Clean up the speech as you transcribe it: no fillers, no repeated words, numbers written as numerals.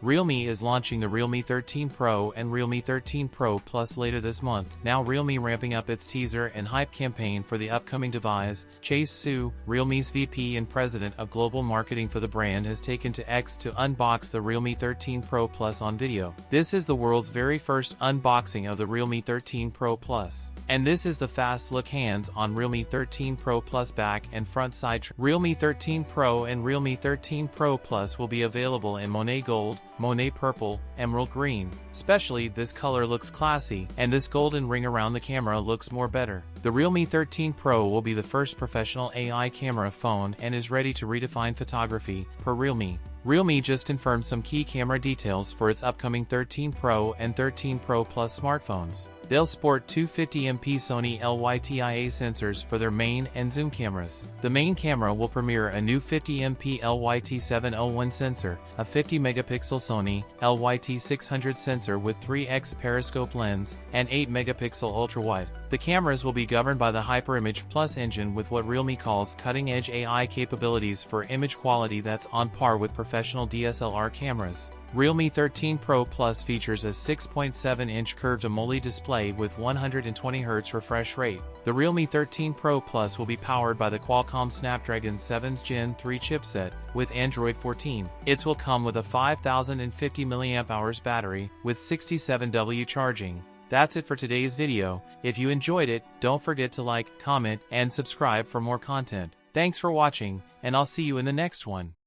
Realme is launching the Realme 13 Pro and Realme 13 Pro Plus later this month. Now Realme ramping up its teaser and hype campaign for the upcoming device. Chase Su, Realme's VP and President of Global Marketing for the brand, has taken to X to unbox the Realme 13 Pro Plus on video. This is the world's very first unboxing of the Realme 13 Pro Plus. And this is the fast look hands-on Realme 13 Pro Plus back and front side. Realme 13 Pro and Realme 13 Pro Plus will be available in Monet Gold, Monet Purple, Emerald Green. Especially this color looks classy, and this golden ring around the camera looks more better. The Realme 13 Pro will be the first professional AI camera phone and is ready to redefine photography, per Realme. Realme just confirmed some key camera details for its upcoming 13 Pro and 13 Pro Plus smartphones. They'll sport two 50MP Sony LYTIA sensors for their main and zoom cameras. The main camera will premiere a new 50MP LYT701 sensor, a 50MP Sony LYT600 sensor with 3x periscope lens, and 8MP ultrawide. The cameras will be governed by the HyperImage Plus engine with what Realme calls cutting-edge AI capabilities for image quality that's on par with professional DSLR cameras. Realme 13 Pro Plus features a 6.7-inch curved AMOLED display with 120Hz refresh rate. The Realme 13 Pro Plus will be powered by the Qualcomm Snapdragon 7's Gen 3 chipset with Android 14. It will come with a 5050 mAh battery with 67W charging. That's it for today's video. If you enjoyed it, don't forget to like, comment, and subscribe for more content. Thanks for watching, and I'll see you in the next one.